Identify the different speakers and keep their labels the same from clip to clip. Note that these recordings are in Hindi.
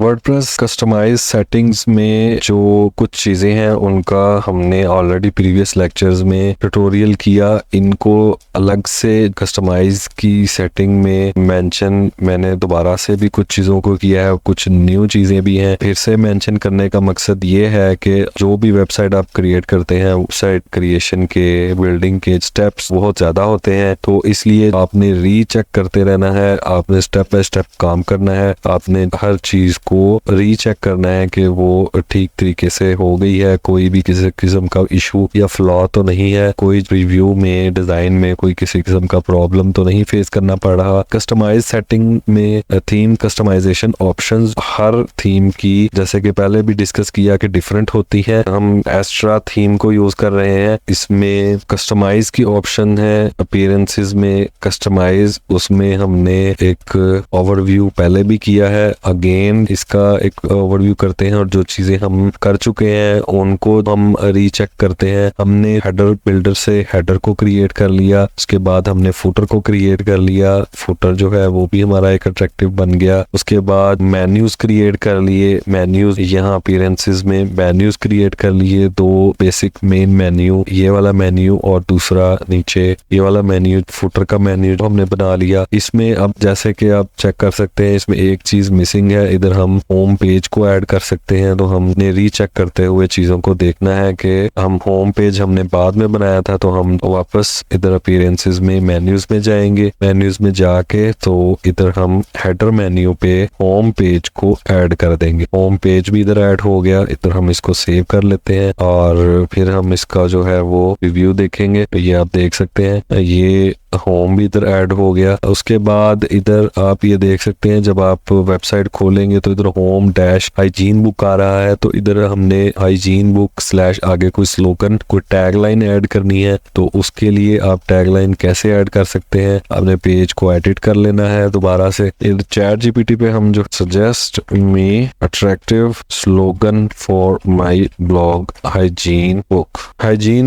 Speaker 1: वर्डप्रेस कस्टमाइज सेटिंग्स में जो कुछ चीज़ें हैं उनका हमने ऑलरेडी प्रीवियस लेक्चर्स में ट्यूटोरियल किया। इनको अलग से कस्टमाइज की सेटिंग में मेंशन मैंने दोबारा से भी कुछ चीज़ों को किया है, कुछ न्यू चीज़ें भी हैं। फिर से मेंशन करने का मकसद ये है कि जो भी वेबसाइट आप क्रिएट करते हैं, वेबसाइट क्रिएशन के बिल्डिंग के स्टेप्स बहुत ज़्यादा होते हैं, तो इसलिए आपने रीचेक करते रहना है, आपने स्टेप बाय स्टेप काम करना है, आपने हर चीज़ को रीचेक करना है कि वो ठीक तरीके से हो गई है, कोई भी किसी किस्म का इशू या फ्लॉ तो नहीं है, कोई रिव्यू में डिज़ाइन में कोई किसी किस्म का प्रॉब्लम तो नहीं फेस करना पड़ रहा। कस्टमाइज सेटिंग में थीम कस्टमाइजेशन ऑप्शंस हर थीम की, जैसे कि पहले भी डिस्कस किया कि डिफरेंट होती है। हम एस्ट्रा थीम को यूज कर रहे हैं, इसमें कस्टमाइज की ऑप्शन है, अपीयरेंसेस में कस्टमाइज, उसमें हमने एक ओवरव्यू पहले भी किया है। अगेन इसका एक ओवरव्यू करते हैं और जो चीजें हम कर चुके हैं उनको हम रीचेक करते हैं। हमने हेडर बिल्डर से हेडर को क्रिएट कर लिया, उसके बाद हमने फुटर को क्रिएट कर लिया, फुटर जो है वो भी हमारा एक अट्रैक्टिव बन गया। उसके बाद मेन्यूज क्रिएट कर लिए, मेन्यूज यहाँ अपीयरेंसेस में मेन्यूज क्रिएट कर लिए, दो बेसिक मेन मेन्यू, ये वाला मेन्यू और दूसरा नीचे ये वाला मेन्यू, फुटर का मेन्यू हमने बना लिया। इसमें अब जैसे कि आप चेक कर सकते हैं इसमें एक चीज मिसिंग है, इधर हम होम पेज को ऐड कर सकते हैं, तो हमने रीचेक करते हुए चीजों को देखना है कि हम होम पेज हमने बाद में बनाया था, तो हम वापस इधर अपीयरेंसेस में मेन्यूज में जाएंगे, मेन्यूज में जाके तो इधर हम हेडर मेन्यू पे होम पेज को ऐड कर देंगे। होम पेज भी इधर ऐड हो गया, इधर हम इसको सेव कर लेते हैं और फिर हम इसका जो है वो रिव्यू देखेंगे। तो ये आप देख सकते हैं ये होम भी इधर ऐड हो गया। उसके बाद इधर आप ये देख सकते हैं जब आप वेबसाइट खोलेंगे तो इधर होम डैश हाइजीन बुक आ रहा है, तो इधर हमने हाइजीन बुक स्लैश आगे कोई स्लोगन कोई टैगलाइन ऐड करनी है। तो उसके लिए आप टैगलाइन कैसे ऐड कर सकते हैं, आपने पेज को एडिट कर लेना है दोबारा से। चैट जीपीटी पे हम जो suggest me attractive slogan for my blog hygiene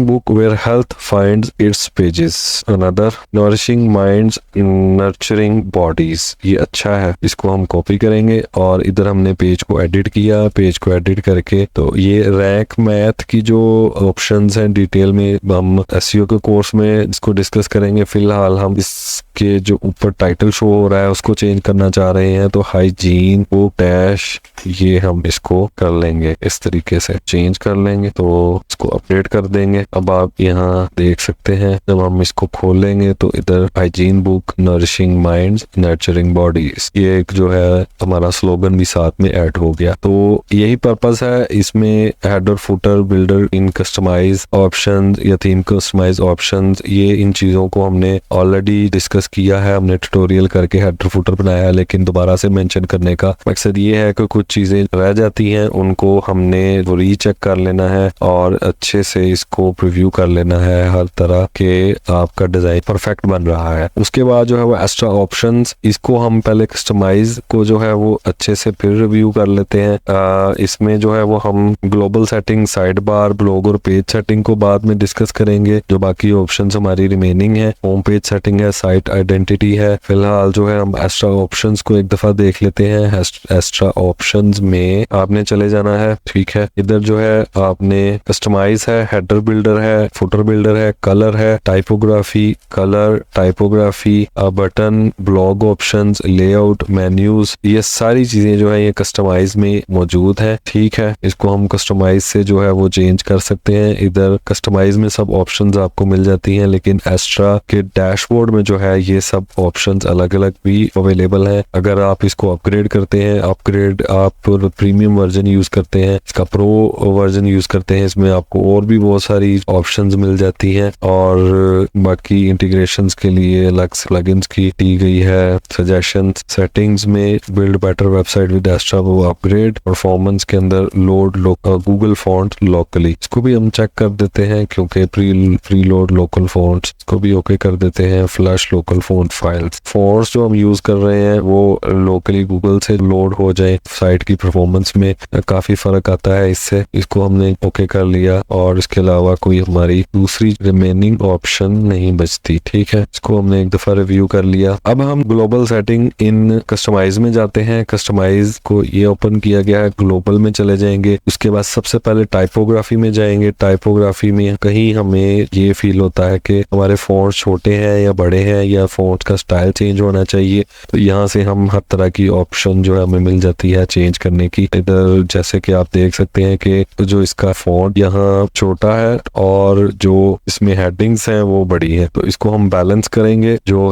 Speaker 1: book where health finds its pages, another nourishing minds nurturing bodies. ये अच्छा है, इसको हम कॉपी करेंगे और इधर हमने पेज को एडिट किया, पेज को एडिट करके तो ये रैंक मैथ की जो ऑप्शंस हैं डिटेल में हम एसईओ के कोर्स में इसको डिस्कस करेंगे। फिलहाल हम इसके जो ऊपर टाइटल शो हो रहा है उसको चेंज करना चाह रहे हैं, तो हाइजीन बुक डैश ये हम इसको कर लेंगे, इस तरीके से चेंज कर लेंगे, तो इसको अपडेट कर देंगे। अब आप यहाँ देख सकते हैं जब हम इसको खोलेंगे तो इधर hygiene book nourishing minds nurturing bodies, ये एक जो है हमारा स्लोगन भी साथ में ऐड हो गया। तो यही पर्पस है इसमें हेडर फुटर बिल्डर इन कस्टमाइज ऑप्शन या थीम कस्टमाइज ऑप्शन, ये इन चीजों को हमने ऑलरेडी डिस्कस किया है, हमने ट्यूटोरियल करके हेडर फुटर बनाया है, लेकिन दोबारा से मेंशन करने का मकसद ये है कि कुछ चीजें रह जाती हैं उनको हमने रीचेक कर लेना है और अच्छे से इसको प्रीव्यू कर लेना है हर तरह के आपका डिजाइन परफेक्ट बन रहा है। उसके बाद जो है वो एक्स्ट्रा ऑप्शंस, इसको हम पहले कस्टमाइज को जो है वो अच्छे से फिर रिव्यू कर लेते हैं। इसमें जो है वो हम global setting, side bar, blog और पेज सेटिंग को बाद में डिस्कस करेंगे। जो बाकी ऑप्शंस हमारी रिमेनिंग है, होम पेज सेटिंग है, साइट आइडेंटिटी है। फिलहाल जो है हम एक्स्ट्रा ऑप्शंस को एक दफा देख लेते हैं। एक्स्ट्रा ऑप्शंस में आपने चले जाना है, ठीक है। इधर जो है आपने कस्टमाइज है, हेडर बिल्डर है, फुटर बिल्डर है, कलर है, typography, colour, typography, button, blog options, layout, menus, ये सारी चीजें जो है ये कस्टमाइज में मौजूद है, ठीक है। इसको हम कस्टमाइज से जो है वो चेंज कर सकते हैं। इधर कस्टमाइज में सब ऑप्शंस आपको मिल जाती हैं, लेकिन एक्स्ट्रा के डैशबोर्ड में जो है ये सब ऑप्शंस अलग अलग भी अवेलेबल है। अगर आप इसको अपग्रेड करते हैं, अपग्रेड आप प्रीमियम वर्जन यूज करते हैं, इसका प्रो वर्जन यूज करते हैं, इसमें आपको और भी बहुत सारी ऑप्शंस मिल जाती हैं और बाकी इंटीग्रेशंस के लिए अलग से प्लगइन्स की दी गई है। सजेशंस, सेटिंग्स में build better website with extra वो अपग्रेड, परफॉर्मेंस के अंदर लोड गूगल फॉन्ट लोकली, इसको भी हम चेक कर देते हैं क्योंकि प्री लोड लोकल फॉन्ट्स, इसको भी ओके कर देते हैं। Flush local font files, fonts जो हम यूज कर रहे हैं वो लोकली गूगल से लोड हो जाए, साइट की परफॉर्मेंस में काफी फर्क आता है इससे, इसको हमने ओके कर लिया और इसके अलावा कोई हमारी दूसरी रिमेनिंग ऑप्शन नहीं बचती, ठीक। ठीक है, इसको हमने एक दफा रिव्यू कर लिया। अब हम ग्लोबल सेटिंग इन कस्टमाइज में जाते हैं। कस्टमाइज को ये ओपन किया गया है, ग्लोबल में चले जाएंगे। उसके बाद सबसे पहले टाइपोग्राफी में जाएंगे। टाइपोग्राफी में कहीं हमें ये फील होता है कि हमारे फ़ॉन्ट छोटे हैं या बड़े हैं या फ़ॉन्ट का स्टाइल चेंज होना चाहिए, तो यहाँ से हम हर तरह की ऑप्शन जो है हमें मिल जाती है चेंज करने की। इधर जैसे कि आप देख सकते हैं कि जो इसका फ़ॉन्ट यहाँ छोटा है और जो इसमें हेडिंग्स हैं वो बड़ी है, तो इसको हम बैलेंस करेंगे। जो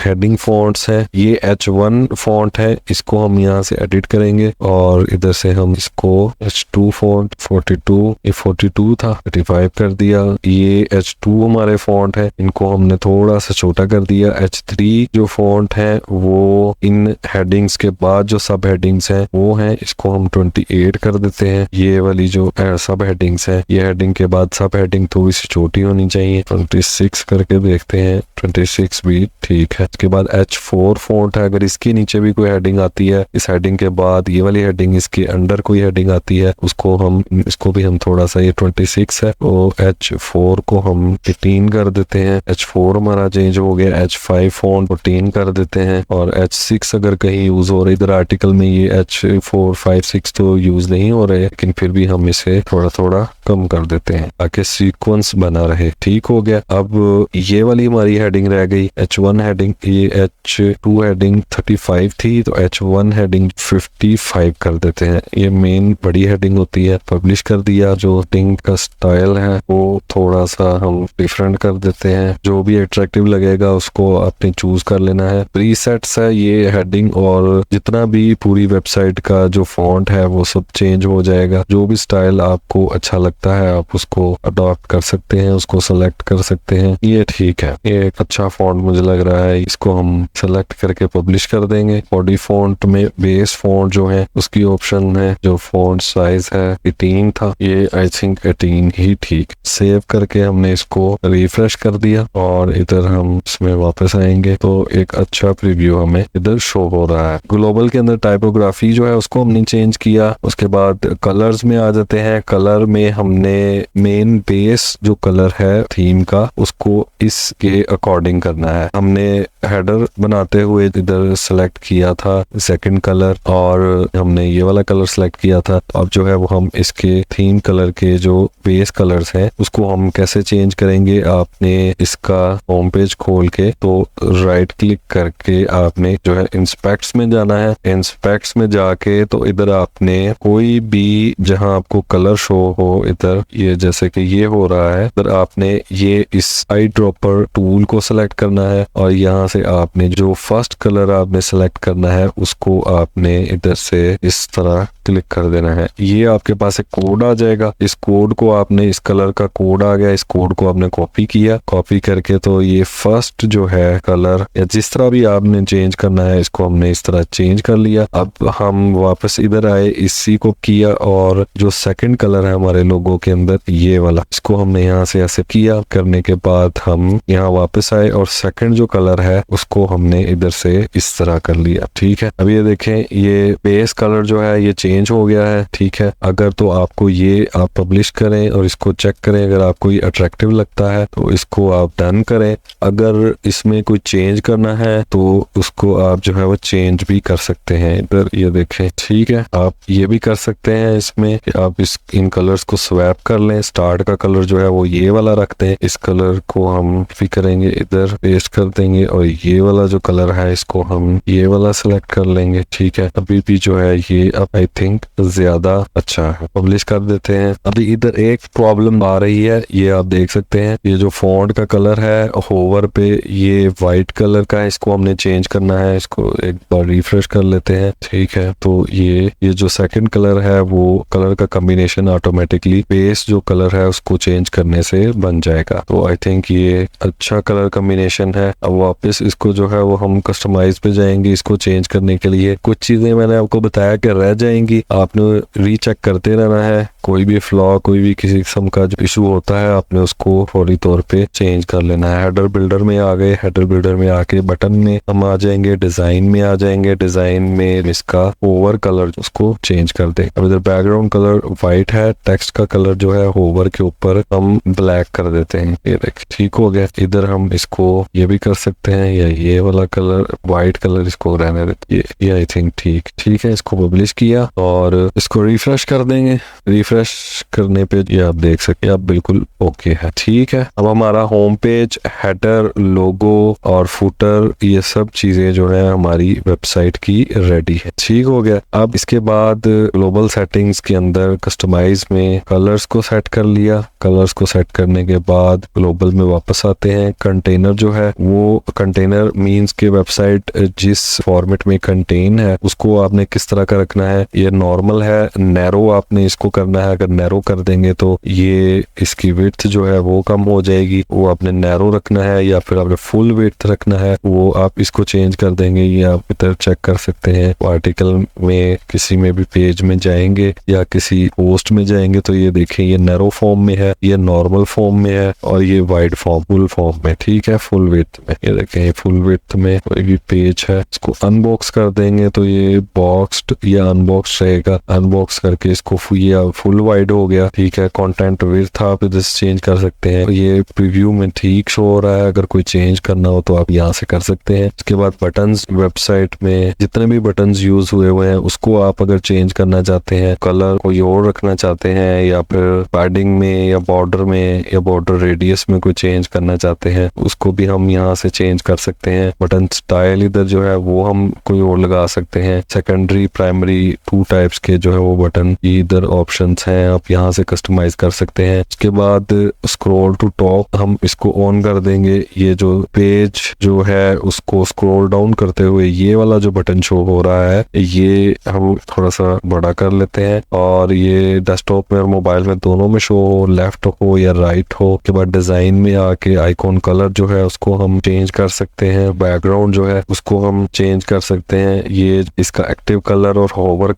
Speaker 1: हेडिंग फ़ॉन्ट्स है ये H1 फ़ॉन्ट है, इसको हम यहाँ से एडिट करेंगे और इधर से हम इसको H2 फ़ॉन्ट 42, ये 42 था 35 कर दिया। ये H2 हमारे फ़ॉन्ट है, इनको हमने थोड़ा सा छोटा कर दिया। H3 जो फ़ॉन्ट है वो इन हेडिंग्स के बाद जो सब हेडिंग्स हैं वो हैं, इसको हम 28 कर देते हैं। ये वाली जो सब हेडिंग्स है, ये हेडिंग के बाद सब हेडिंग थोड़ी सी छोटी होनी चाहिए। 26 करके देखते हैं, 26 भी ठीक है। इसके बाद H4 फ़ॉन्ट है, अगर इसके नीचे भी कोई हेडिंग आती है, इस हेडिंग के बाद ये वाली हेडिंग, इसके अंडर कोई हेडिंग आती है, इसको भी हम थोड़ा सा, ये 26 है तो H4 को हम 18 कर देते हैं। H4 हमारा चेंज हो गया। H5 फ़ॉन्ट 14 कर देते हैं और H6 अगर कहीं यूज हो रही, इधर आर्टिकल में ये H4, 5, 6 तो यूज नहीं हो रहे, लेकिन फिर भी हम इसे थोड़ा थोड़ा कम कर देते हैं ताकि सीक्वेंस बना रहे। ठीक हो गया। अब ये वाली हमारी हेडिंग रह गई, H1 हेडिंग। ये H2 हेडिंग 35 थी तो H1 हेडिंग 55 कर देते हैं। ये मेन बड़ी हेडिंग होती है। पब्लिश कर दिया। जो हेडिंग का स्टाइल है वो थोड़ा सा हम डिफरेंट कर देते हैं, जो भी अट्रैक्टिव लगेगा उसको आपने चूज कर लेना है। प्रीसेट्स है ये हेडिंग, और जितना भी पूरी वेबसाइट का जो फॉन्ट है वो सब चेंज हो जाएगा। जो भी स्टाइल आपको अच्छा लगता है आप उसको अडॉप्ट कर सकते हैं, उसको सेलेक्ट कर सकते हैं। ये ठीक है, ये एक अच्छा फॉन्ट मुझे लग रहा है, इसको हम सेलेक्ट करके पब्लिश कर देंगे। बॉडी फॉन्ट में बेस फॉन्ट जो है उसकी ऑप्शन है, जो फॉन्ट साइज है 18 था, ये आई थिंक 18 ही ठीक। सेव करके हमने इसको रिफ्रेश कर दिया और इधर हम इसमें वापस आएंगे तो एक अच्छा प्रीव्यू हमें इधर शो हो रहा है। ग्लोबल के अंदर टाइपोग्राफी जो है उसको हमने चेंज किया। उसके बाद कलर्स में आ जाते हैं। कलर में हमने मेन बेस जो कलर है थीम का उसको इसके अकॉर्डिंग करना है। हमने हेडर बनाते हुए इधर सेलेक्ट किया था सेकंड कलर और हमने ये वाला कलर सेलेक्ट किया था। अब जो है वो हम इसके थीम कलर के जो बेस कलर्स हैं उसको हम कैसे चेंज करेंगे। आपने इसका होम पेज खोल के तो राइट क्लिक करके आपने जो है इंस्पेक्ट्स में जाना है। इंस्पेक्ट्स में जाके तो इधर आपने कोई भी जहां आपको कलर शो हो, इधर ये जैसे कि ये हो रहा है, इधर आपने ये इस आई ड्रॉपर टूल को सिलेक्ट करना है और यहाँ से आपने जो फर्स्ट कलर आपने सेलेक्ट करना है उसको आपने इधर से इस तरह क्लिक कर देना है। ये आपके पास एक कोड आ जाएगा। इस कोड को आपने, इस कलर का कोड आ गया, इस कोड को आपने कॉपी किया। कॉपी करके तो ये फर्स्ट जो है कलर या जिस तरह भी आपने चेंज करना है इसको हमने इस तरह चेंज कर लिया। अब हम वापस इधर आए, इसी को किया और जो सेकंड कलर है हमारे लोगों के अंदर ये वाला, इसको हमने यहाँ से ऐसे किया। करने के बाद हम यहाँ वापस आए और सेकंड जो कलर है उसको हमने इधर से इस तरह कर लिया। ठीक है, अब ये देखें ये बेस कलर जो है ये चेंज हो गया है। ठीक है, अगर तो आपको ये आप पब्लिश करें और इसको चेक करें, अगर आपको ये अट्रैक्टिव लगता है तो इसको आप डन करें। अगर इसमें कोई चेंज करना है तो उसको आप जो है वो चेंज भी कर सकते हैं। इधर ये देखें, ठीक है, आप ये भी कर सकते हैं इसमें कि आप इन कलर्स को स्वैप कर लें। स्टार्ट का कलर जो है वो ये वाला रखते हैं, इस कलर को हम भी करेंगे, इधर पेस्ट कर देंगे और ये वाला जो कलर है इसको हम ये वाला सिलेक्ट कर लेंगे। ठीक है, अभी भी जो है ये अब आई थिंक ज्यादा अच्छा है। पब्लिश कर देते हैं। अभी इधर एक प्रॉब्लम आ रही है, ये आप देख सकते हैं, ये जो फॉन्ट का कलर है होवर पे ये व्हाइट कलर का है, इसको हमने चेंज करना है। इसको एक बार रिफ्रेश कर लेते हैं। ठीक है, तो ये जो सेकंड कलर है वो कलर का कॉम्बिनेशन ऑटोमेटिकली बेस जो कलर है उसको चेंज करने से बन जाएगा। तो आई थिंक ये अच्छा कलर कॉम्बिनेशन है। अब वापस इसको जो है वो हम कस्टमाइज पे जाएंगे इसको चेंज करने के लिए। कुछ चीजें मैंने आपको बताया कि रह जाएंगी, आपने रीचेक करते रहना है। कोई भी फ्लॉ, कोई भी किसी किस्म का जो इशू होता है आपने उसको फौरी तौर पे चेंज कर लेना है। हेडर बिल्डर में आ गए, हेडर बिल्डर में आके बटन में हम आ जाएंगे, डिजाइन में आ जाएंगे। डिजाइन में इसका होवर कलर उसको चेंज कर दे। अब इधर बैकग्राउंड कलर व्हाइट है, टेक्स्ट का कलर जो है होवर के ऊपर हम ब्लैक कर देते हैं। ये देख, ठीक हो गया। इधर इधर हम इसको ये भी कर सकते हैं, या ये वाला कलर वाइट कलर इसको रहने देते, ये आई थिंक ठीक है। इसको पब्लिश किया और इसको रिफ्रेश कर देंगे। रिफ्रेश करने पे ये आप देख सकते हैं, आप बिल्कुल ओके है, ठीक है। अब हमारा होम पेज, हेडर, लोगो और फुटर, ये सब चीजें जो है हमारी वेबसाइट की रेडी है, ठीक हो गया। अब इसके बाद ग्लोबल सेटिंग्स के अंदर कस्टमाइज में कलर्स को सेट कर लिया। कलर्स को सेट करने के बाद ग्लोबल में वापस आते हैं। कंटेनर जो है वो कंटेनर मींस के वेबसाइट जिस फॉर्मेट में कंटेन है उसको आपने किस तरह का रखना है। ये नॉर्मल है, नैरो आपने इसको करना है। अगर नैरो कर देंगे तो ये इसकी विड्थ जो है वो कम हो जाएगी, वो आपने नैरो रखना है, या फिर आपने फुल विड्थ रखना है, वो आप इसको चेंज कर देंगे। ये आप इधर चेक कर सकते हैं। आर्टिकल में किसी में भी पेज में जाएंगे या किसी पोस्ट में जाएंगे तो ये देखें, ये नैरो फॉर्म में है, ये नॉर्मल फॉर्म में है और ये वाइड फॉर्म फुल फॉर्म में, ठीक है, फुल विड्थ में। ये देखें फुल विड्थ में कोई भी पेज है, इसको अनबॉक्स कर देंगे तो ये बॉक्स्ड या अनबॉक्स रहेगा। अनबॉक्स करके इसको फुल वाइड हो गया, ठीक है। कंटेंट विड्थ आप इधर चेंज कर सकते हैं। ये प्रीव्यू में ठीक शो हो रहा है, अगर कोई चेंज करना हो तो आप यहाँ से कर सकते हैं। इसके बाद बटन्स, वेबसाइट में जितने भी बटन्स यूज हुए हैं उसको आप अगर चेंज करना चाहते हैं, कलर कोई और रखना चाहते हैं, या फिर पैडिंग में या बॉर्डर में या बॉर्डर रेडियस में कोई चेंज करना चाहते हैं, उसको भी हम यहाँ से चेंज कर सकते हैं। बटन स्टाइल इधर जो है वो हम कोई और लगा सकते हैं। सेकेंडरी, प्राइमरी, 2 टाइप्स के जो है वो बटन इधर ऑप्शंस हैं, आप यहाँ से कस्टमाइज कर सकते हैं। उसके बाद स्क्रॉल टू टॉप हम इसको ऑन कर देंगे। ये जो पेज जो है उसको स्क्रॉल डाउन करते हुए ये वाला जो बटन शो हो रहा है ये हम थोड़ा सा बड़ा कर लेते हैं, और ये डेस्कटॉप में और मोबाइल में दोनों में शो हो, लेफ्ट हो या राइट हो। के बाद डिजाइन में आके आइकॉन कलर जो है उसको हम चेंज कर सकते हैं। बैकग्राउंड जो है उसको हम चेंज कर सकते हैं। ये इसका एक्टिव कलर और होवर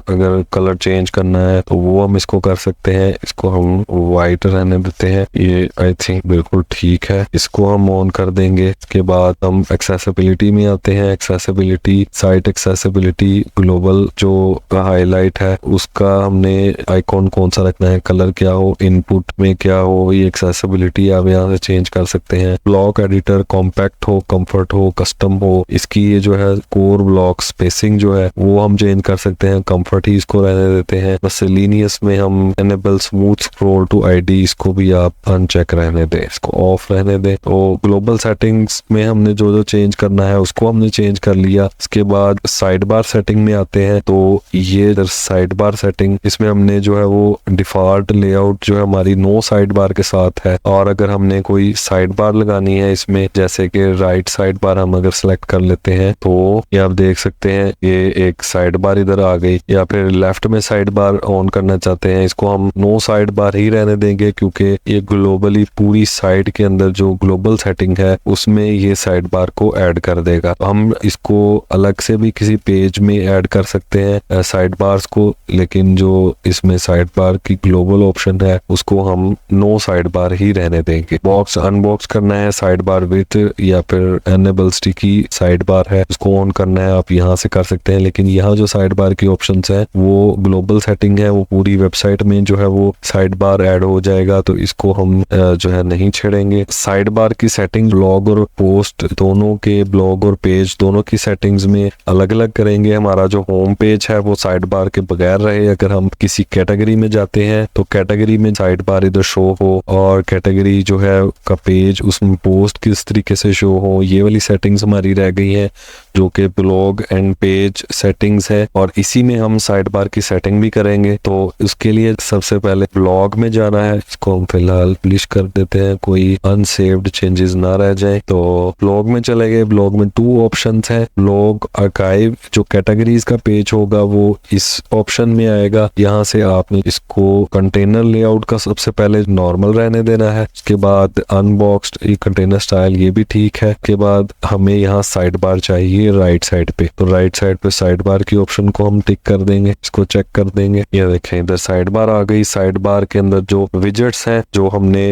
Speaker 1: अगर कलर चेंज करना है तो वो हम इसको कर सकते हैं। इसको हम वाइट रहने देते हैं, ये आई थिंक बिल्कुल ठीक है। इसको हम ऑन कर देंगे। इसके बाद हम एक्सेसिबिलिटी में आते हैं। एक्सेसिबिलिटी, साइट एक्सेसिबिलिटी, ग्लोबल जो हाईलाइट है उसका हमने आइकॉन कौन सा रखना है, कलर क्या हो, इनपुट में क्या हो, ये एक्सेसिबिलिटी आप यहाँ से चेंज कर सकते हैं। ब्लॉक एडिटर, कॉम्पैक्ट हो, कंफर्ट हो, कस्टम हो, इसकी ये जो है कोर ब्लॉक स्पेसिंग जो है वो हम चेंज कर सकते हैं। कंफर्ट ही इसको रहने देते हैं। मिसलेनियस में हम enable smooth scroll to ID, इसको भी आप अनचेक रहने दें, इसको ऑफ रहने दें। तो ग्लोबल सेटिंग्स में हमने जो जो चेंज करना है उसको हमने चेंज कर लिया। इसके बाद साइड बार सेटिंग में आते हैं। तो ये साइड बार सेटिंग, इसमें हमने जो है वो डिफॉल्ट लेआउट जो है हमारी नो साइड बार के साथ है, और अगर हमने कोई साइड बार लगानी है इसमें, जैसे कि राइट साइड बार हम अगर सेलेक्ट कर लेते हैं तो ये आप देख सकते हैं ये एक साइड बार इधर आ गई। या फिर लेफ्ट में साइड बार ऑन करना चाहते हैं, इसको हम नो साइड बार ही रहने देंगे क्योंकि ये ग्लोबली पूरी साइट के अंदर जो ग्लोबल सेटिंग है उसमें ये साइड बार को ऐड कर देगा। हम इसको अलग से भी किसी पेज में ऐड कर सकते हैं साइड बार्स को, लेकिन जो इसमें साइड बार की ग्लोबल ऑप्शन है उसको हम नो साइड बार ही रहने देंगे। बॉक्स अनबॉक्स करना है, साइड बार विथ या फिर एनेबल स्टिकी साइड बार है उसको ऑन करना है, आप यहाँ से कर सकते हैं। लेकिन यहाँ जो साइड बार की ऑप्शंस है वो ग्लोबल सेटिंग है, वो पूरी वेबसाइट में जो है वो साइड बार ऐड हो जाएगा, तो इसको हम जो है नहीं छेड़ेंगे। साइड बार की सेटिंग ब्लॉग और पोस्ट दोनों के, ब्लॉग और पेज दोनों की सेटिंग्स में अलग अलग करेंगे। हमारा जो होम पेज है वो साइड बार के बगैर रहे। अगर हम किसी कैटेगरी में जाते हैं तो कैटेगरी में साइड बार इधर शो हो, और कैटेगरी जो है का पेज उसमें पोस्ट किस तरीके से शो हो, ये वाली सेटिंग्स हमारी रह गई है जो कि ब्लॉग एंड पेज सेटिंग्स है, और इसी में हम साइड बार की सेटिंग भी करेंगे। तो उसके लिए सबसे पहले ब्लॉग में जाना है, इसको हम फिलहाल पब्लिश कर देते हैं, कोई अनसेव्ड चेंजेस ना रह जाए। तो ब्लॉग में चले गए। ब्लॉग में 2 ऑप्शंस है, ब्लॉग आर्काइव, जो कैटेगरीज का पेज होगा वो इस ऑप्शन में आएगा। यहाँ से आपने इसको कंटेनर लेआउट का सबसे पहले नॉर्मल रहने देना है। उसके बाद अनबॉक्स्ड, ये कंटेनर स्टाइल ये भी ठीक है। उसके बाद हमें यहाँ साइड बार चाहिए राइट साइड पे, तो राइट साइड पे साइड बार की ऑप्शन को हम टिक कर देंगे, इसको चेक कर देंगे। ये देखें इधर साइड बार आ गई। साइड बार के अंदर जो विजेट्स हैं जो हमने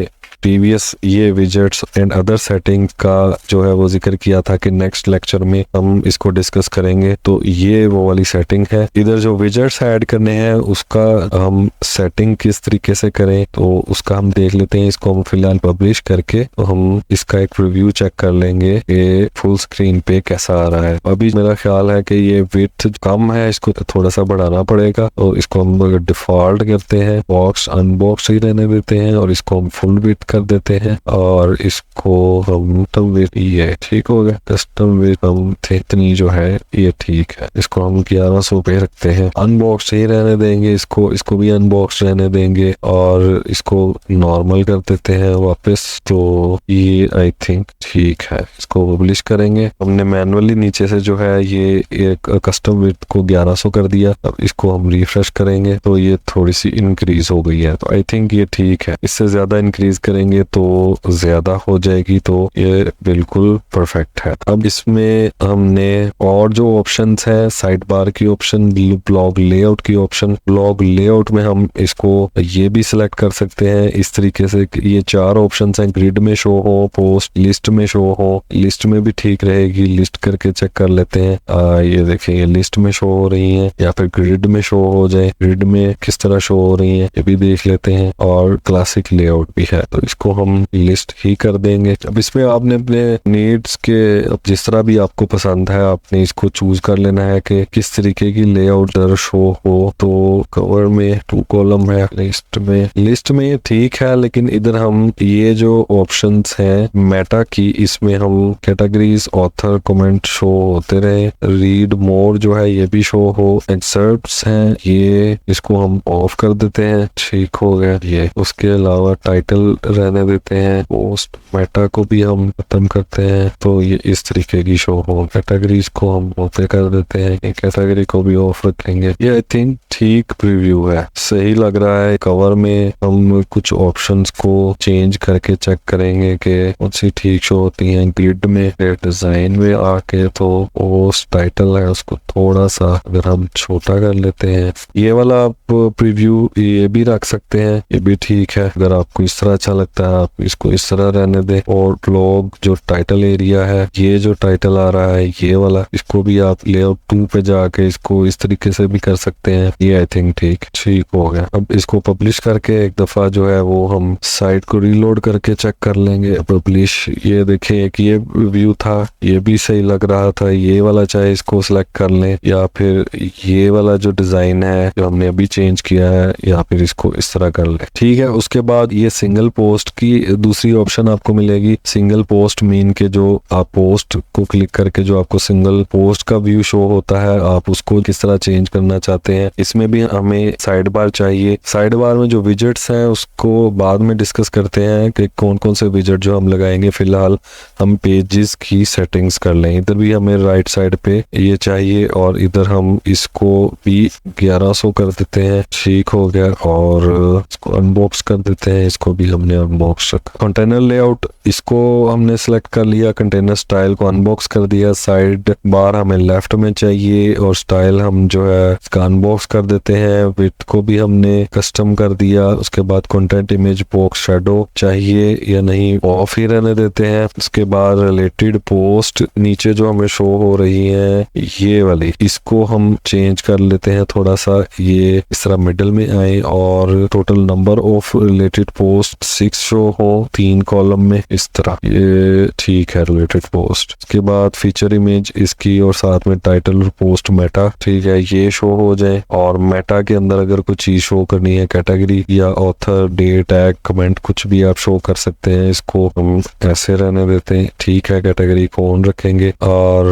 Speaker 1: प्रीवियस ये विजेट्स एंड अदर सेटिंग का जो है वो जिक्र किया था कि नेक्स्ट लेक्चर में हम इसको डिस्कस करेंगे। तो ये वो वाली सेटिंग है। इधर जो विजेट्स ऐड करने हैं उसका हम सेटिंग किस तरीके से करें तो उसका हम देख लेते हैं। इसको हम फिलहाल पब्लिश करके तो हम इसका एक रिव्यू चेक कर लेंगे कि फुल स्क्रीन पे कैसा आ रहा है। अभी मेरा ख्याल है कि ये विड्थ कम है, इसको थोड़ा सा बढ़ाना पड़ेगा। और इसको हम अगर डिफॉल्ट करते हैं, बॉक्स अनबॉक्स ही रहने देते हैं और इसको हम फुल विड्थ कर देते हैं और इसको हम कस्टम विड्थ, ये ठीक हो गया। कस्टम विड्थ हम इतनी जो है ये ठीक है। इसको हम 1100 पे रखते हैं। अनबॉक्स ही रहने देंगे, इसको भी अनबॉक्स रहने देंगे और इसको नॉर्मल कर देते हैं वापस। तो ये आई थिंक ठीक है। इसको पब्लिश करेंगे। हमने मैनुअली नीचे से जो है ये एक कस्टम विड्थ को 1100 कर दिया। अब इसको हम रिफ्रेश करेंगे तो ये थोड़ी सी इंक्रीज हो गई है। तो आई थिंक ये ठीक है। इससे ज्यादा इंक्रीज करेंगे तो ज्यादा हो जाएगी, तो ये बिल्कुल परफेक्ट है। अब इसमें हमने और जो ऑप्शंस है, साइड बार की ऑप्शन, ब्लॉग लेआउट की ऑप्शन, ब्लॉग लेआउट में हम इसको ये भी सिलेक्ट कर सकते हैं इस तरीके से। ये 4 ऑप्शंस हैं, ग्रिड में शो हो, पोस्ट लिस्ट में शो हो। लिस्ट में भी ठीक रहेगी, लिस्ट करके चेक कर लेते हैं। ये देखिए ये लिस्ट में शो हो रही है या फिर ग्रिड में शो हो जाए, ग्रिड में किस तरह शो हो रही है ये भी देख लेते हैं। और क्लासिक लेआउट भी है तो इसको हम लिस्ट ही कर देंगे। अब इसमें आपने अपने नीड्स के जिस तरह भी आपको पसंद है आपने इसको चूज कर लेना है कि किस तरीके की लेआउट शो हो। तो कवर में 2 कॉलम है, लिस्ट में ये ठीक है, लेकिन इधर हम ये जो ऑप्शंस हैं मेटा की, इसमें हम कैटेगरीज, ऑथर, कमेंट शो होते रहे। रीड मोर जो है ये भी शो हो। एक्सर्प्ट्स हैं ये, इसको हम ऑफ कर देते हैं, ठीक हो गया ये। उसके अलावा टाइटल रहने देते हैं। पोस्ट मेटा को भी हम खत्म करते हैं तो ये इस तरीके की शो हो। कैटेगरीज को हम ओपन कर देते हैं, कैटेगरी को भी ऑफ रखेंगे। ये आई थिंक ठीक प्रीव्यू है, सही लग रहा है। कवर में हम कुछ ऑप्शंस को चेंज करके चेक करेंगे कि कौन सी ठीक शो होती हैं। ग्रिड में, डिजाइन में आके तो पोस्ट टाइटल है उसको थोड़ा सा अगर हम छोटा कर लेते हैं। ये वाला आप प्रीव्यू ये भी रख सकते हैं, ये भी ठीक है। अगर आपको इस तरह अच्छा लगता है आप इसको इस तरह रहने दें। और ब्लॉग जो टाइटल एरिया है, ये जो टाइटल आ रहा है ये वाला, इसको भी आप लेआउट 2 पे जाके इसको इस तरीके से भी कर सकते हैं। ये आई थिंक ठीक हो गया। अब इसको पब्लिश करके एक दफा जो है वो हम साइट को रीलोड करके चेक कर लेंगे। पब्लिश, ये देखिए कि ये व्यू था, ये भी सही लग रहा था। ये वाला चाहे इसको सिलेक्ट कर लें या फिर ये वाला जो डिजाइन है जो हमने अभी चेंज किया है, या फिर इसको इस तरह कर लें, ठीक है। उसके बाद ये सिंगल पोस्ट की दूसरी ऑप्शन आपको मिलेगी। सिंगल पोस्ट मीन के जो आप पोस्ट को क्लिक करके जो आपको सिंगल पोस्ट का व्यू शो होता है, आप उसको किस तरह चेंज करना चाहते हैं। इसमें भी हमें साइड बार चाहिए। साइड बार में जो विजेट्स हैं उसको बाद में डिस्कस करते हैं कि कौन कौन से विजेट जो हम लगाएंगे। फिलहाल हम पेजेस की सेटिंग्स कर लें। इधर भी हमें राइट साइड पे ये चाहिए और इधर हम इसको भी 1100 कर देते हैं, ठीक हो गया। और इसको अनबॉक्स कर देते हैं, इसको भी हमने अनबॉक्स रखा। कंटेनर लेआउट, इसको हमने सेलेक्ट कर लिया, कंटेनर स्टाइल को अनबॉक्स कर दिया। साइड बार हमें लेफ्ट में चाहिए और स्टाइल हम जो है इसका अनबॉक्स कर देते हैं। विड्थ को भी हमने कस्टम कर दिया। उसके बाद कंटेंट इमेज बॉक्स शैडो चाहिए या नहीं, ऑफ ही रहने देते हैं। उसके बाद रिलेटेड पोस्ट नीचे जो हमें शो हो रही है ये वाली, इसको हम चेंज कर लेते हैं थोड़ा सा, ये इस तरह मिडल में आए और total number of related post 6 show हो 3 कॉलम में, इस तरह। ये ठीक है रिलेटेड पोस्ट। उसके बाद फीचर इमेज इसकी और साथ में टाइटल और पोस्ट मेटा, ठीक है, ये शो हो जाए। और मेटा के अंदर अगर कुछ चीज शो करनी है, कैटेगरी या ऑथर, डेट, टैग, कमेंट, कुछ भी आप शो कर सकते हैं। इसको हम ऐसे रहने देते हैं, ठीक है। कैटेगरी को ऑन रखेंगे और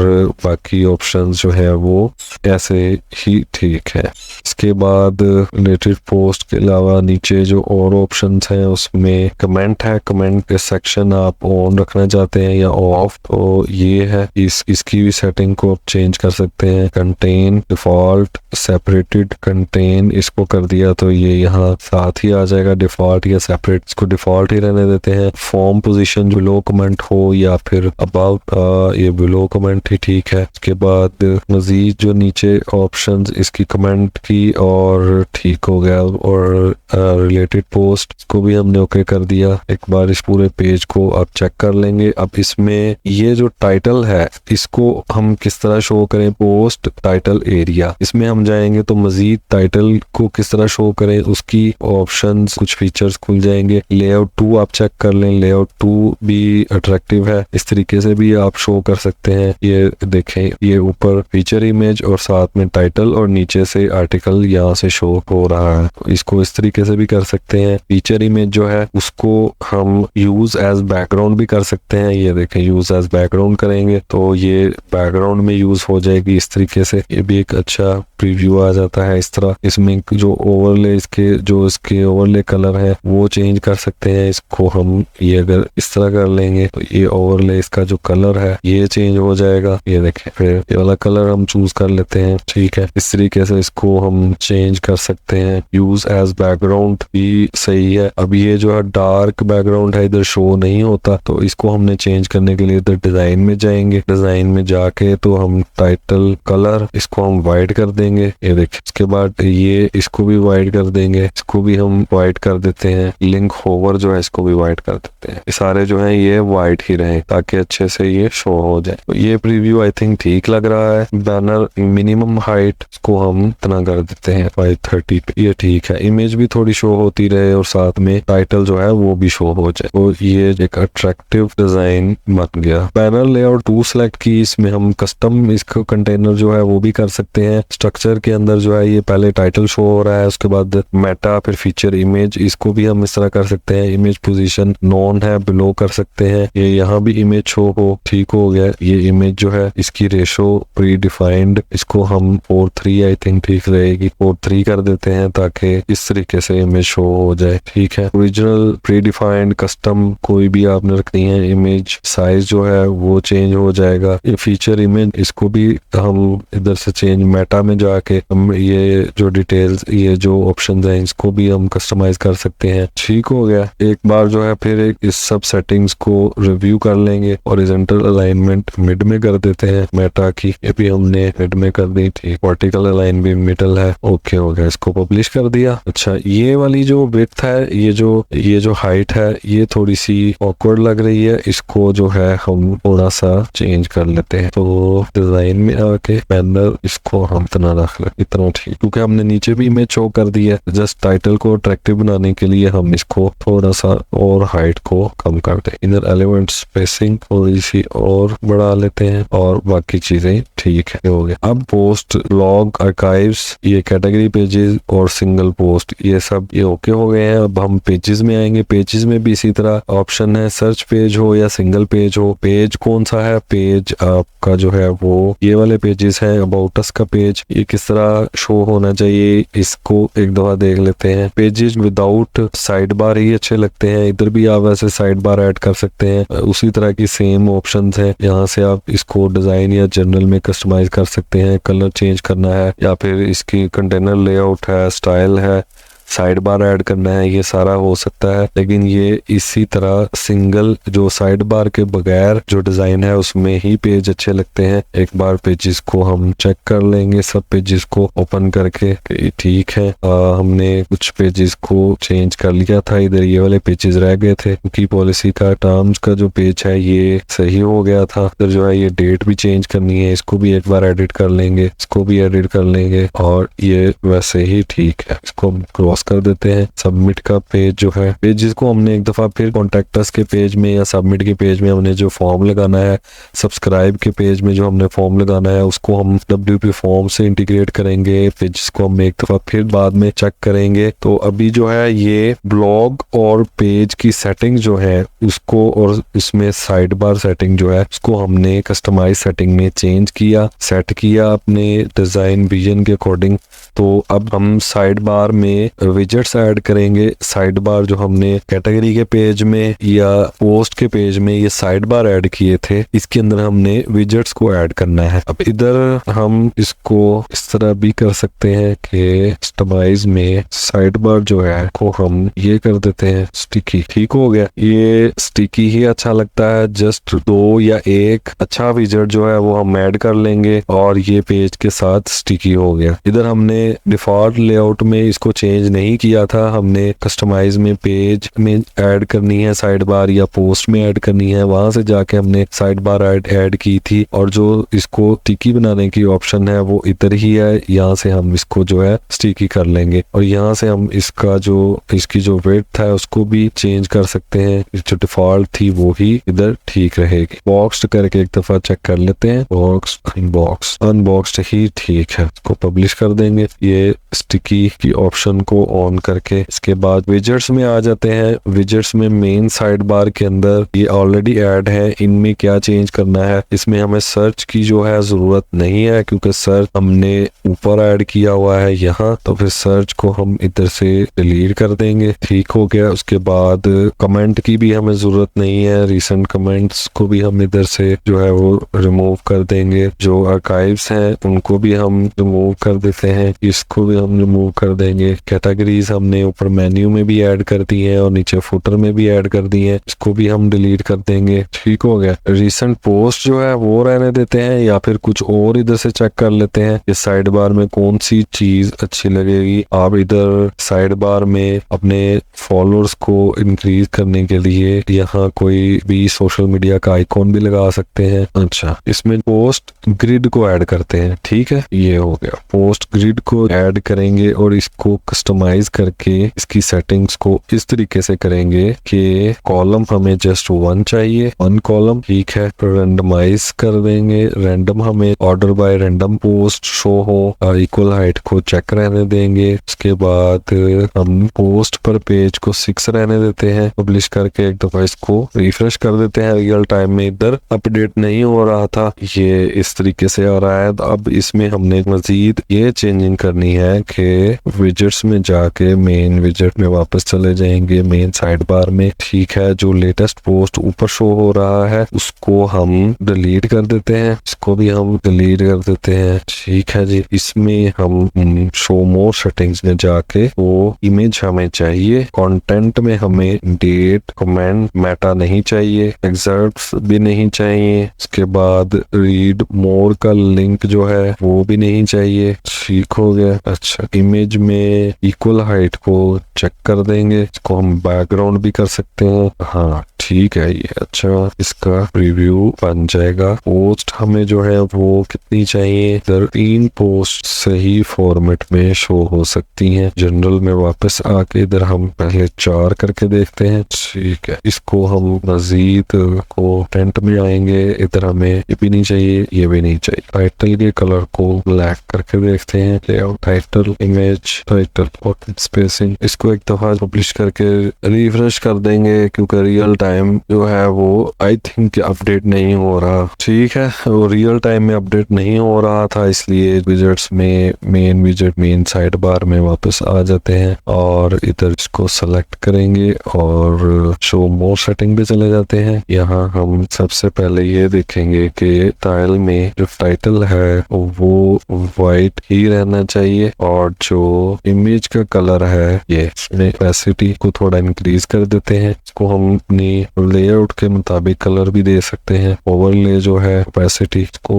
Speaker 1: बाकी ऑप्शंस जो है वो ऐसे ही ठीक है। इसके बाद रिलेटेड पोस्ट के अलावा नीचे जो और ऑप्शंस हैं उसमें कमेंट है। कमेंट के सेक्शन आप ऑन रखना चाहते हैं या ऑफ, तो ये है। इसकी भी सेटिंग को आप चेंज कर सकते हैं। कंटेन डिफॉल्ट सेपरेटेड कंटेन, इसको कर दिया तो ये यहाँ साथ ही आ जाएगा, डिफॉल्ट या सेपरेट। इसको डिफॉल्ट ही रहने देते हैं। फॉर्म पोजीशन बिलो कमेंट हो या फिर अबाउट, ये बिलो कमेंट ही ठीक है। इसके बाद मजीद जो नीचे ऑप्शंस इसकी कमेंट की और ठीक हो गया। और रिलेटेड पोस्ट को भी हमने ओके कर दिया। एक बार इस पूरे पेज को आप चेक कर लेंगे। अब इसमें ये जो टाइटल है इसको हम किस तरह शो करें, पोस्ट टाइटल एरिया, इसमें हम जाएंगे तो मजीद टाइटल को किस तरह शो करें उसकी ऑप्शंस, कुछ फीचर्स खुल जाएंगे। लेआउट 2 आप चेक कर लें, लेआउट 2 भी अट्रैक्टिव है, इस तरीके से भी आप शो कर सकते हैं। ये देखें, ये ऊपर फीचर इमेज और साथ में टाइटल और नीचे से आर्टिकल यहाँ से शो हो रहा है। तो इसको इस तरीके से भी कर सकते हैं। फीचर इमेज जो है उसको हम यूज एज बैकग्राउंड भी कर सकते हैं। ये देखें, यूज एज बैकग्राउंड करेंगे तो ये बैकग्राउंड में यूज हो जाएगी इस तरीके से। ये भी एक अच्छा प्रीव्यू आ जाता है इस तरह। इसमें जो ओवरले इसके ओवरले कलर है वो चेंज कर सकते हैं। इसको हम ये अगर इस तरह कर लेंगे तो ये ओवरले इसका जो कलर है ये चेंज हो जाएगा। ये देखें, फिर ये वाला कलर हम चूज कर लेते हैं। ठीक है, इस तरीके से इसको हम चेंज कर सकते हैं। यूज एज बैकग्राउंड भी सही है। अब ये जो है डार्क बैकग्राउंड है, इधर शो नहीं होता, तो इसको हमने चेंज करने के लिए इधर डिजाइन में जाएंगे। डिजाइन में जाके तो हम टाइटल कलर इसको हम वाइट कर देंगे। ये देखिए, इसके बाद ये इसको भी वाइट कर देंगे, इसको भी हम वाइट कर देते हैं। लिंक होवर जो है इसको भी वाइट कर देते हैं। ये सारे जो है ये वाइट ही रहे ताकि अच्छे से ये शो हो जाए। तो ये प्रीव्यू आई थिंक ठीक लग रहा है। बैनर मिनिमम हाइट को हम इतना कर देते हैं 530 पे, ये ठीक है। इमेज भी थोड़ी शो होती रहे और साथ में टाइटल जो है वो भी शो हो जाए, तो ये एक अट्रैक्टिव डिजाइन बन गया। बैनर लेआउट 2 सेलेक्ट की, इसमें हम कस्टम इसको कंटेनर जो है वो भी कर सकते हैं। स्ट्रक्चर के अंदर जो है ये पहले टाइटल शो हो रहा है, उसके बाद मेटा, फिर फीचर इमेज, इसको भी हम इस तरह कर सकते हैं। इमेज पोजीशन नॉन है, बिलो कर सकते हैं। ये यहाँ भी इमेज शो हो, ठीक हो गया। ये इमेज जो है इसकी रेशो प्री डिफाइंड, इसको हम 4:3 आई थिंक ठीक रहेगी, 4:3 कर देते हैं ताकि इस तरीके से इमेज शो हो जाए। ठीक है, ओरिजिनल, प्री डिफाइंड, कस्टम कोई भी आपने रखनी है। इमेज साइज जो है वो चेंज हो जाएगा। ये फीचर इमेज, इसको भी हम इधर से चेंज, मेटा में जाके हम ये जो डिटेल्स, ये जो ऑप्शन है इसको भी हम कस्टमाइज कर सकते हैं। ठीक हो गया। एक बार जो है फिर एक इस सब सेटिंग्स को रिव्यू कर लेंगे। हॉरिजॉन्टल अलाइनमेंट मिड में कर देते हैं मेटा की, ये भी हमने मिड में कर दी। ठीक, वर्टिकल अलाइन भी मिडल है। ओके हो गया, इसको पब्लिश कर दिया। अच्छा, ये वाली जो विड्थ है, ये जो हाइट है, ये थोड़ी सी ऑकवर्ड लग रही है। इसको जो है हम थोड़ा सा चेंज कर लेते हैं। तो डिजाइन में आके बैनर इसको हम इतना रख ले, इतना ठीक, क्योंकि हमने नीचे भी इमेज शो कर दी है। जस्ट टाइटल को अट्रैक्टिव बनाने के लिए हम इसको थोड़ा सा और हाइट को कम कर दें। इनर एलिमेंट स्पेसिंग थोड़ी सी और बढ़ा लेते हैं और बाकी चीजें ठीक है, हो गया। अब पोस्ट, लॉग, आर्काइव्स, ये कैटेगरी पेजेस और सिंगल पोस्ट, ये सब ये ओके हो गए हैं। अब हम पेजेस में आएंगे। पेजेस में भी इसी तरह ऑप्शन है, सर्च पेज हो या सिंगल पेज हो। पेज कौन सा है, पेज आपका जो है वो ये वाले पेजेस हैं। अबाउट अस का पेज, ये किस तरह शो होना चाहिए, इसको एक दफा देख लेते हैं। पेजेस विदाउट साइड बार ही अच्छे लगते हैं। इधर भी आप वैसे साइड बार ऐड कर सकते हैं, उसी तरह की सेम ऑप्शंस है। यहाँ से आप इसको डिजाइन या जनरल में कस्टमाइज कर सकते हैं। कलर चेंज करना है या फिर इसकी कंटेनर लेआउट है, स्टाइल है, साइड बार ऐड करना है, ये सारा हो सकता है। लेकिन ये इसी तरह सिंगल जो साइड बार के बगैर जो डिजाइन है उसमें ही पेज अच्छे लगते हैं। एक बार पेजेस को हम चेक कर लेंगे, सब पेजेस को ओपन करके। ठीक है, हमने कुछ पेजेस को चेंज कर लिया था। इधर ये वाले पेजेस रह गए थे क्योंकि पॉलिसी का टर्म्स का जो पेज है ये सही हो गया था। इधर जो है ये डेट भी चेंज करनी है, इसको भी एक बार एडिट कर लेंगे, इसको भी एडिट कर लेंगे और ये वैसे ही ठीक है। इसको क्रॉस कर देते हैं। सबमिट का पेज जो है, पेजेस को हमने एक दफा फिर कॉन्टैक्टस के पेज में या सबमिट के पेज में हमने जो फॉर्म लगाना है, सब्सक्राइब के पेज में जो हमने फॉर्म लगाना है उसको हम WP फॉर्म से इंटीग्रेट करेंगे। पेजेस को हम एक दफा फिर बाद में चेक करेंगे। तो अभी जो है ये ब्लॉग और पेज की सेटिंग जो है उसको, और इसमें साइड बार सेटिंग जो है उसको हमने कस्टमाइज सेटिंग में चेंज किया, सेट किया अपने डिजाइन विजन के अकॉर्डिंग। तो अब हम साइड बार में विजेट्स ऐड करेंगे। साइड बार जो हमने कैटेगरी के पेज में या पोस्ट के पेज में ये साइड बार ऐड किए थे, इसके अंदर हमने विजेट्स को ऐड करना है। अब इधर हम इसको इस तरह भी कर सकते हैं कि कस्टमाइज में साइड बार जो है को हम ये कर देते हैं स्टिकी। ठीक हो गया, ये स्टिकी ही अच्छा लगता है। जस्ट 2 या 1 अच्छा विजेट जो है वो हम ऐड कर लेंगे और ये पेज के साथ स्टिकी हो गया। इधर हमने डिफॉल्ट लेआउट में इसको चेंज नहीं किया था, हमने कस्टमाइज में पेज में ऐड करनी है साइड बार या पोस्ट में ऐड करनी है, वहां से जाके हमने साइड बार ऐड की थी। और जो इसको स्टिकी बनाने की ऑप्शन है वो इधर ही है, यहाँ से हम इसको जो है स्टिकी कर लेंगे और यहाँ से हम इसकी जो विड्थ है उसको भी चेंज कर सकते हैं। जो डिफॉल्ट थी वो ही इधर ठीक रहेगी। बॉक्स करके एक दफा चेक कर लेते हैं। बॉक्स अनबॉक्स्ड ही ठीक है, इसको पब्लिश कर देंगे। ये स्टिकी की ऑप्शन को ऑन करके इसके बाद विजेट्स में आ जाते हैं। विजेट्स में मेन साइड बार के अंदर ये ऑलरेडी ऐड है, इनमें क्या चेंज करना है, इसमें हमें सर्च की जो है जरूरत नहीं है क्योंकि सर्च हमने ऊपर ऐड किया हुआ है यहाँ, तो फिर सर्च को हम इधर से डिलीट कर देंगे। ठीक हो गया। उसके बाद कमेंट की भी हमें जरूरत नहीं है, रिसेंट कमेंट्स को भी हम इधर से जो है वो रिमूव कर देंगे। जो आर्काइव्स हैं उनको भी हम रिमूव कर देते हैं, इसको भी हम रिमूव कर देंगे। कैटेगरीज हमने ऊपर मेन्यू में भी ऐड कर दी है और नीचे फुटर में भी ऐड कर दी है, इसको भी हम डिलीट कर देंगे। ठीक हो गया। रिसेंट पोस्ट जो है वो रहने देते हैं या फिर कुछ और इधर से चेक कर लेते हैं कि साइड बार में कौन सी चीज अच्छी लगेगी। आप इधर साइड बार में अपने फॉलोअर्स को इंक्रीज करने के लिए यहाँ कोई भी सोशल मीडिया का आइकॉन भी लगा सकते हैं। अच्छा, इसमें पोस्ट ग्रिड को ऐड करते हैं। ठीक है, ये हो गया। पोस्ट ग्रिड को ऐड करेंगे और इसको कस्टमाइज करके इसकी सेटिंग्स को इस तरीके से करेंगे कि कॉलम हमें जस्ट 1 चाहिए, 1 कॉलम। ठीक है, रेंडमाइज कर देंगे। रैंडम हमें order by random post show हो, इक्वल हाइट को चेक रहने देंगे। उसके बाद हम पोस्ट पर पेज को 6 रहने देते हैं। पब्लिश करके एक दफा इसको रिफ्रेश कर देते हैं। रियल टाइम में इधर अपडेट नहीं हो रहा था, ये इस तरीके से आ रहा है। अब इसमें हमने मजीद ये चेंजिंग करनी है कि विजेट्स में जाके मेन विजेट में वापस चले जाएंगे, मेन साइड बार में। ठीक है, जो लेटेस्ट पोस्ट ऊपर शो हो रहा है उसको हम डिलीट कर देते हैं, इसको भी हम डिलीट कर देते हैं। ठीक है जी। इसमें हम शो मोर सेटिंग्स में जाके वो इमेज हमें चाहिए। कंटेंट में हमें डेट, कमेंट, मेटा नहीं चाहिए, एक्सर्ट्स भी नहीं चाहिए। इसके बाद रीड मोर का लिंक जो है वो भी नहीं चाहिए। ठीक हो गया। अच्छा, इमेज में इक्वल हाइट को चेक कर देंगे, इसको हम बैकग्राउंड भी कर सकते हैं। हाँ ठीक है, ये अच्छा इसका रिव्यू बन जाएगा। पोस्ट हमें जो है वो कितनी चाहिए, 3 पोस्ट सही फॉर्मेट में शो हो सकती हैं। जनरल में वापस आके इधर हम पहले 4 करके देखते हैं। ठीक है, इसको हम मजीद को टेंट में आएंगे। इधर हमें ये भी नहीं चाहिए, ये भी नहीं चाहिए। टाइटल के कलर को ब्लैक करके देखते हैं। लेआउट, टाइटल, इमेज, टाइटल और स्पेसिंग, इसको एक दफा पब्लिश करके रिफ्रेश कर देंगे क्योंकि रियल टाइम जो है वो आई थिंक अपडेट नहीं हो रहा। ठीक है, वो रियल टाइम में अपडेट नहीं हो रहा था, इसलिए विजेट्स में मेन विजेट मेन साइड बार में वापस आ जाते हैं और इधर इसको सेलेक्ट करेंगे और शो मोर सेटिंग पे चले जाते हैं। यहाँ हम सबसे पहले ये देखेंगे कि टाइल में जो टाइटल है वो वाइट ही रहना चाहिए और जो इमेज का कलर है ये ओपेसिटी को थोड़ा इंक्रीज कर देते हैं। इसको हम अपनी लेआउट के मुताबिक कलर भी दे सकते हैं। ओवरले जो है ओपेसिटी को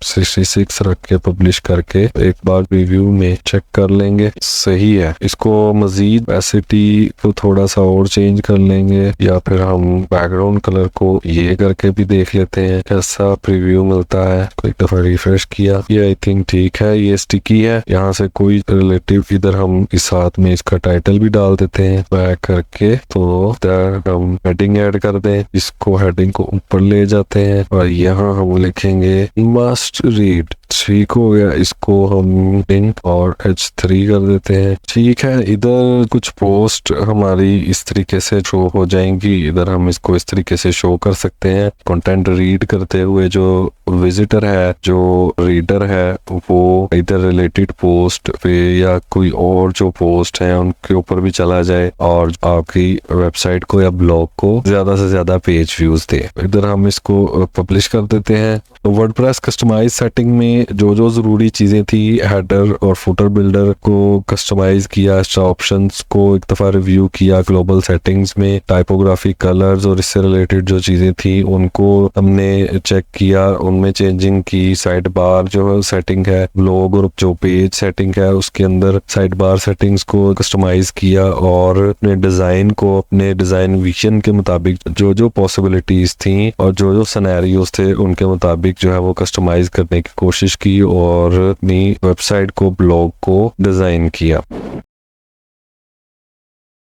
Speaker 1: 66 रख के पब्लिश करके एक बार रिव्यू में चेक कर लेंगे, सही है। इसको मजीद ओपेसिटी को थोड़ा सा और चेंज कर लेंगे या फिर हम बैकग्राउंड कलर को ये करके भी देख लेते हैं कैसा प्रीव्यू मिलता है। एक दफा रिफ्रेश किया, ये आई थिंक ठीक है। ये स्टिकी है, यहाँ से कोई रिलेटिव इधर हम इस साथ में इसका टाइटल भी डाल देते हैं बैक करके। तो हम हेडिंग ऐड कर दें, इसको हेडिंग को ऊपर ले जाते हैं और यहाँ हम लिखेंगे मस्ट रीड। ठीक हो गया, इसको हम इन और H3 कर देते हैं। ठीक है, इधर कुछ पोस्ट हमारी इस तरीके से शो हो जाएंगी। इधर हम इसको इस तरीके से शो कर सकते हैं। कंटेंट रीड करते हुए जो विजिटर है, जो रीडर है, वो इधर रिलेटेड पोस्ट पे या कोई और जो पोस्ट है उनके ऊपर भी चला जाए और आपकी वेबसाइट को या ब्लॉग को ज्यादा से ज्यादा पेज व्यूज दे। इधर हम इसको पब्लिश कर देते हैं वर्डप्रेस कस्टमाइज सेटिंग में जो जो ज़रूरी चीज़ें थी, हेडर और फुटर बिल्डर को कस्टमाइज किया, एक्स्ट्रा ऑप्शंस को एक दफ़ा रिव्यू किया, ग्लोबल सेटिंग्स में टाइपोग्राफी, कलर्स और इससे रिलेटेड जो चीज़ें थी उनको हमने चेक किया, उनमें चेंजिंग की। साइड बार जो सेटिंग है, ब्लॉग और जो पेज सेटिंग है उसके अंदर साइड बार सेटिंग्स को कस्टमाइज किया और अपने डिज़ाइन को अपने डिज़ाइन विजन के मुताबिक जो जो पॉसिबिलिटीज़ थी और जो जो सिनेरियोज थे उनके मुताबिक जो है वो कस्टमाइज करने की कोशिश की और अपनी वेबसाइट को, ब्लॉग को डिज़ाइन किया।